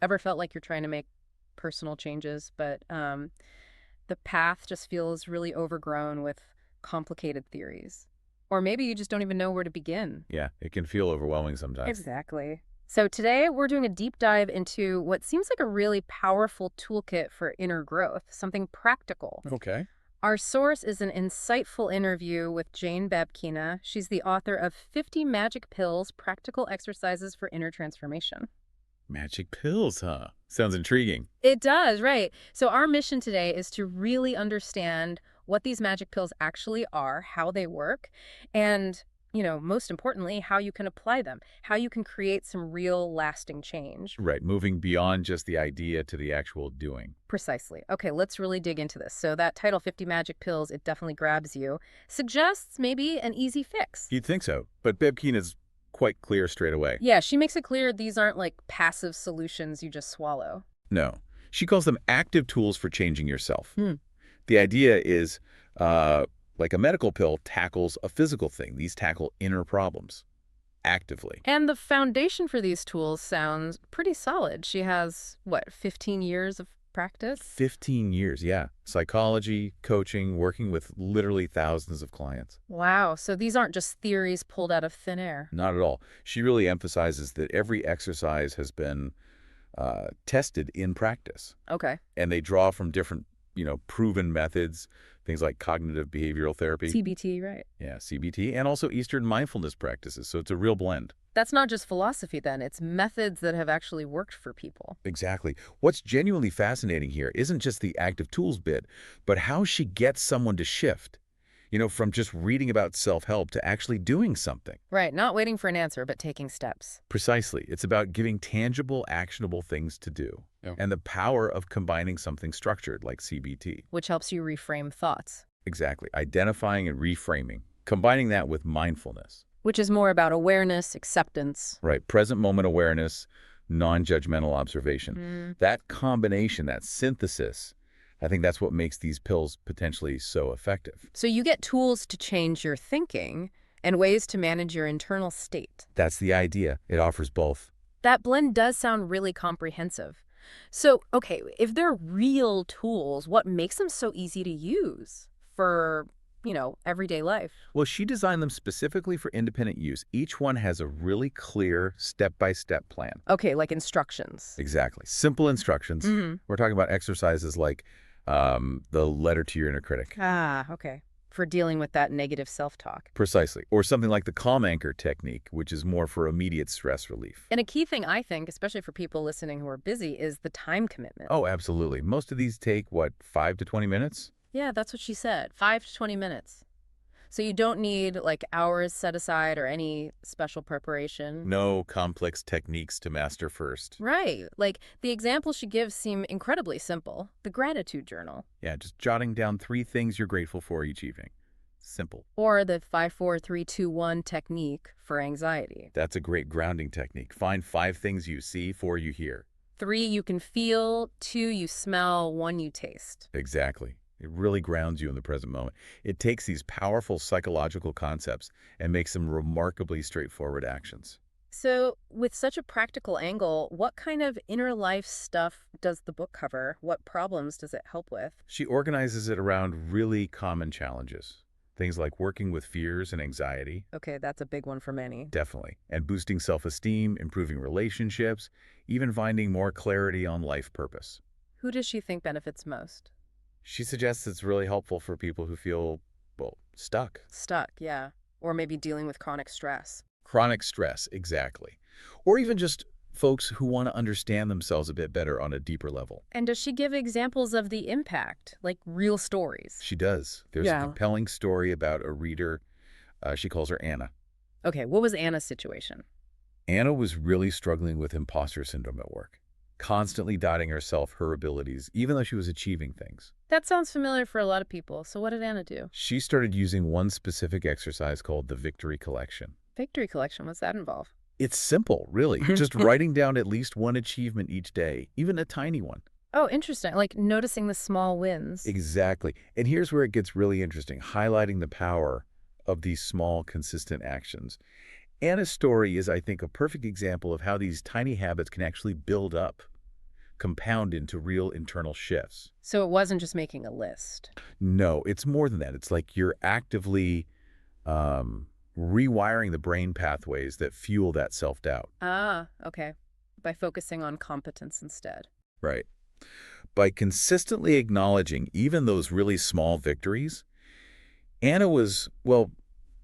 Ever felt like you're trying to make personal changes, but the path just feels really overgrown with complicated theories? Or maybe you just don't even know where to begin. Yeah, it can feel overwhelming sometimes. Exactly. So today we're doing a deep dive into what seems like a really powerful toolkit for inner growth, something practical. Okay. Our source is an insightful interview with Jane Babkina. She's the author of 50 Magic Pills, Practical Exercises for Inner Transformation. Magic pills, huh? Sounds intriguing. It does, right. So our mission today is to really understand what these magic pills actually are, how they work, and, most importantly, how you can apply them, how you can create some real lasting change. Right, moving beyond just the idea to the actual doing. Precisely. Okay, let's really dig into this. So that title 50 Magic Pills, it definitely grabs you, suggests maybe an easy fix. You'd think so, but Babkina is quite clear straight away. Yeah, she makes it clear these aren't like passive solutions you just swallow. No. She calls them active tools for changing yourself. Hmm. The idea is uh, like a medical pill tackles a physical thing. These tackle inner problems actively. And the foundation for these tools sounds pretty solid. She has, what, 15 years of practice? 15 years, yeah. Psychology, coaching, working with literally thousands of clients. Wow, so these aren't just theories pulled out of thin air. Not at all. She really emphasizes that every exercise has been tested in practice. Okay. And they draw from different, proven methods, things like cognitive behavioral therapy. CBT, right. Yeah, CBT, and also Eastern mindfulness practices. So it's a real blend. That's not just philosophy then, it's methods that have actually worked for people. Exactly. What's genuinely fascinating here isn't just the active tools bit, but how she gets someone to shift, from just reading about self-help to actually doing something. Right, not waiting for an answer, but taking steps. Precisely. It's about giving tangible, actionable things to do. Yeah. And the power of combining something structured like CBT. Which helps you reframe thoughts. Exactly. Identifying and reframing. Combining that with mindfulness. Which is more about awareness, acceptance. Right. Present moment awareness, non-judgmental observation. That combination, that synthesis, I think that's what makes these pills potentially so effective. So you get tools to change your thinking and ways to manage your internal state. That's the idea. It offers both. That blend does sound really comprehensive. So, okay, if they're real tools, what makes them so easy to use for, everyday life? Well, she designed them specifically for independent use. Each one has a really clear step-by-step plan. Okay, like instructions. Exactly. Simple instructions. We're talking about exercises like the letter to your inner critic. Ah, okay. For dealing with that negative self-talk. Precisely. Or something like the calm anchor technique, which is more for immediate stress relief. And a key thing, I think, especially for people listening who are busy, is the time commitment. Oh, absolutely. Most of these take, 5 to 20 minutes? Yeah, that's what she said. 5 to 20 minutes. So you don't need like hours set aside or any special preparation. No complex techniques to master first. Right. Like the examples she gives seem incredibly simple. The gratitude journal. Yeah, just jotting down 3 things you're grateful for each evening. Simple. Or the 5-4-3-2-1 technique for anxiety. That's a great grounding technique. Find 5 things you see, 4 you hear. 3 you can feel, 2 you smell, 1 you taste. Exactly. It really grounds you in the present moment. It takes these powerful psychological concepts and makes them remarkably straightforward actions. So, with such a practical angle, what kind of inner life stuff does the book cover? What problems does it help with? She organizes it around really common challenges. Things like working with fears and anxiety, Okay, that's a big one for many. definitely, and boosting self-esteem, improving relationships, even finding more clarity on life purpose. Who does she think benefits most? She suggests it's really helpful for people who feel, stuck. Stuck, yeah. Or maybe dealing with chronic stress. Chronic stress, exactly. Or even just folks who want to understand themselves a bit better on a deeper level. And does she give examples of the impact, like real stories? She does. There's a Yeah. compelling story about a reader. She calls her Anna. Okay, what was Anna's situation? Anna was really struggling with imposter syndrome at work, constantly doubting herself, her abilities, even though she was achieving things. That sounds familiar for a lot of people. So what did Anna do? She started using one specific exercise called the Victory Collection. Victory collection, what's that involve? It's simple, really. Just writing down at least one achievement each day, even a tiny one. Oh, interesting. Like noticing the small wins. Exactly. And here's where it gets really interesting, highlighting the power of these small, consistent actions. Anna's story is, I think, a perfect example of how these tiny habits can actually build up compound into real internal shifts. So it wasn't just making a list. No, it's more than that. It's like you're actively um, rewiring the brain pathways that fuel that self-doubt. Ah, okay. By focusing on competence instead. Right. By consistently acknowledging even those really small victories, Anna was, well,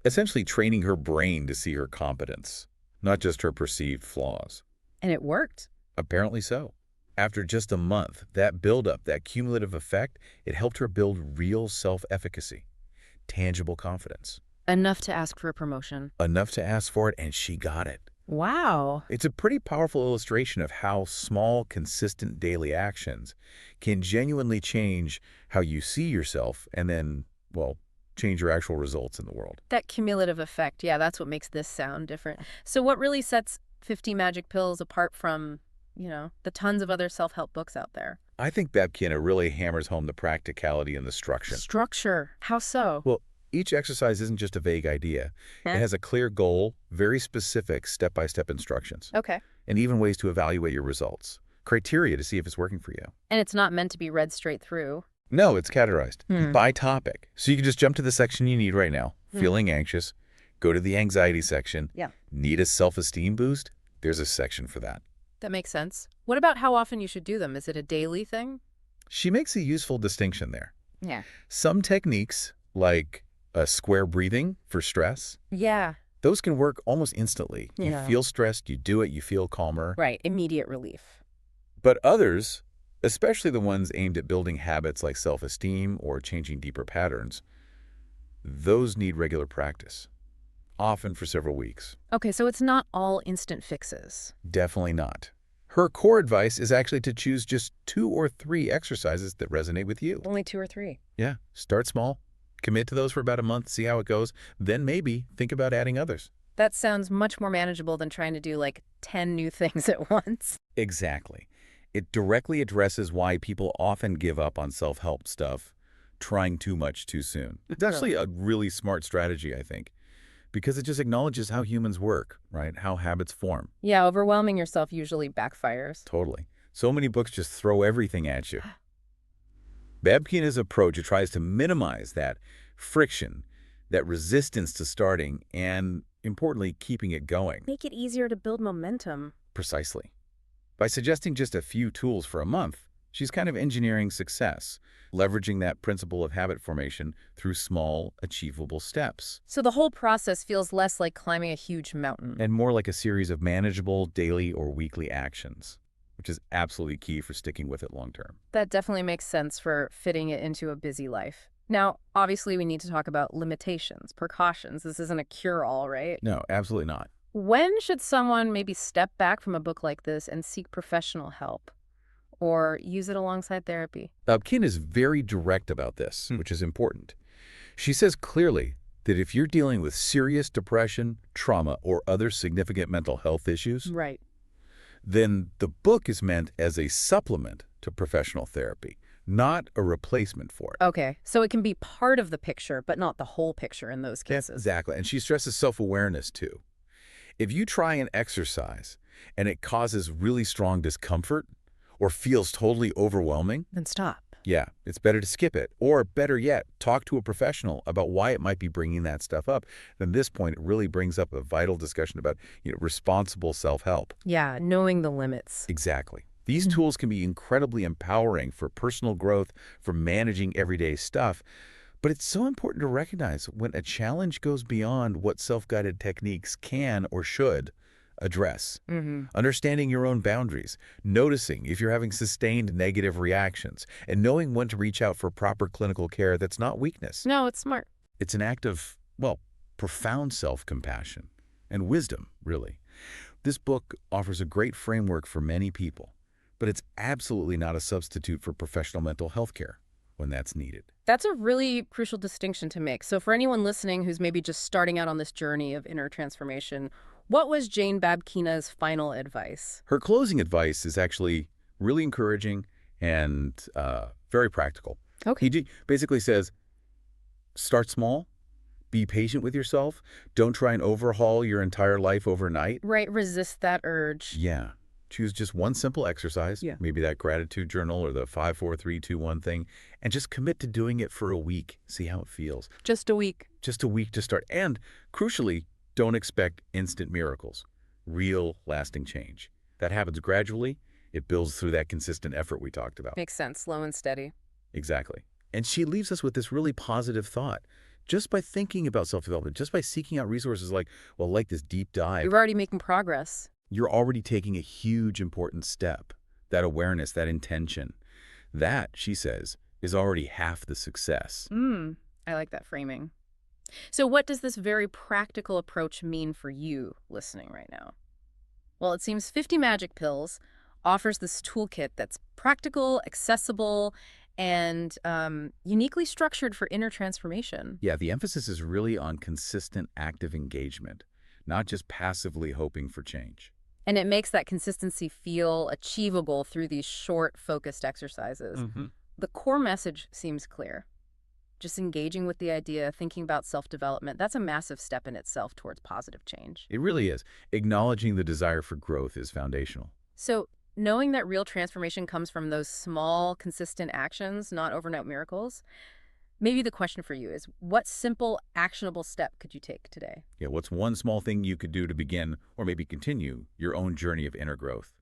essentially training her brain to see her competence, not just her perceived flaws. And it worked. Apparently so. After just a month, that buildup, that cumulative effect, it helped her build real self-efficacy, tangible confidence. Enough to ask for a promotion. Enough to ask for it, and she got it. Wow. It's a pretty powerful illustration of how small, consistent daily actions can genuinely change how you see yourself and then, well, change your actual results in the world. That cumulative effect, yeah, that's what makes this sound different. So what really sets 50 Magic Pills apart from, the tons of other self-help books out there? I think Babkina really hammers home the practicality and the structure. Structure. How so? Well, each exercise isn't just a vague idea. Huh? It has a clear goal, very specific step-by-step instructions, Okay. and even ways to evaluate your results, criteria to see if it's working for you. And it's not meant to be read straight through. No, it's categorized Hmm. by topic. So you can just jump to the section you need right now. Feeling anxious, go to the anxiety section. Yeah. Need a self-esteem boost? There's a section for that. That makes sense. What about how often you should do them? Is it a daily thing? She makes a useful distinction there. Yeah. Some techniques, like square breathing for stress, Yeah. those can work almost instantly. Yeah. You feel stressed, you do it, you feel calmer. Right. Immediate relief. But others, especially the ones aimed at building habits like self-esteem or changing deeper patterns, those need regular practice, often for several weeks. Okay, so it's not all instant fixes. Definitely not. Her core advice is actually to choose just 2 or 3 exercises that resonate with you. Only 2 or 3. Yeah, start small, commit to those for about a month, see how it goes, then maybe think about adding others. That sounds much more manageable than trying to do like 10 new things at once. Exactly. It directly addresses why people often give up on self-help stuff, trying too much too soon. It's actually a really smart strategy, I think, because it just acknowledges how humans work, right? How habits form. Yeah, overwhelming yourself usually backfires. Totally. So many books just throw everything at you. Babkina's approach tries to minimize that friction, that resistance to starting, and, importantly, keeping it going. Make it easier to build momentum. Precisely. By suggesting just a few tools for a month, she's kind of engineering success, leveraging that principle of habit formation through small, achievable steps, So the whole process feels less like climbing a huge mountain. and more like a series of manageable daily or weekly actions, which is absolutely key for sticking with it long term. That definitely makes sense for fitting it into a busy life. Now, obviously, we need to talk about limitations, precautions. This isn't a cure-all, right? No, absolutely not. When should someone maybe step back from a book like this and seek professional help? Or use it alongside therapy? Babkina is very direct about this, which is important. She says clearly that if you're dealing with serious depression, trauma, or other significant mental health issues, Right. then the book is meant as a supplement to professional therapy, not a replacement for it. Okay, so it can be part of the picture, but not the whole picture in those cases. Exactly. And she stresses self-awareness, too. If you try an exercise and it causes really strong discomfort or feels totally overwhelming, Then stop. yeah, it's better to skip it. Or better yet, talk to a professional about why it might be bringing that stuff up. At this point, it really brings up a vital discussion about responsible self-help. Yeah, knowing the limits. Exactly. These tools can be incredibly empowering for personal growth, for managing everyday stuff. But it's so important to recognize when a challenge goes beyond what self-guided techniques can or should address. Understanding your own boundaries, noticing if you're having sustained negative reactions, and knowing when to reach out for proper clinical care that's not weakness. No, it's smart. It's an act of, well, profound self-compassion and wisdom, really. This book offers a great framework for many people, but it's absolutely not a substitute for professional mental health care when that's needed. That's a really crucial distinction to make. So for anyone listening who's maybe just starting out on this journey of inner transformation, what was Jane Babkina's final advice? Her closing advice is actually really encouraging and very practical. Okay. He basically says, start small, be patient with yourself, don't try and overhaul your entire life overnight. Right, resist that urge. Yeah. Choose just one simple exercise, Yeah. maybe that gratitude journal or the 5, 4, 3, 2, 1 thing, and just commit to doing it for a week. See how it feels. Just a week. Just a week to start. And crucially, don't expect instant miracles. Real, lasting change. That happens gradually. It builds through that consistent effort we talked about. Makes sense. Slow and steady. Exactly. And she leaves us with this really positive thought. Just by thinking about self-development, just by seeking out resources like, well, like this deep dive, You're already making progress. you're already taking a huge, important step. That awareness, that intention, that, she says, is already half the success. I like that framing. So what does this very practical approach mean for you listening right now? Well, it seems 50 Magic Pills offers this toolkit that's practical, accessible, and uniquely structured for inner transformation. Yeah, the emphasis is really on consistent, active engagement, not just passively hoping for change. And it makes that consistency feel achievable through these short, focused exercises. The core message seems clear. Just engaging with the idea, thinking about self-development, that's a massive step in itself towards positive change. It really is. Acknowledging the desire for growth is foundational. So knowing that real transformation comes from those small, consistent actions, not overnight miracles, maybe the question for you is, what simple, actionable step could you take today? Yeah, what's one small thing you could do to begin or maybe continue your own journey of inner growth?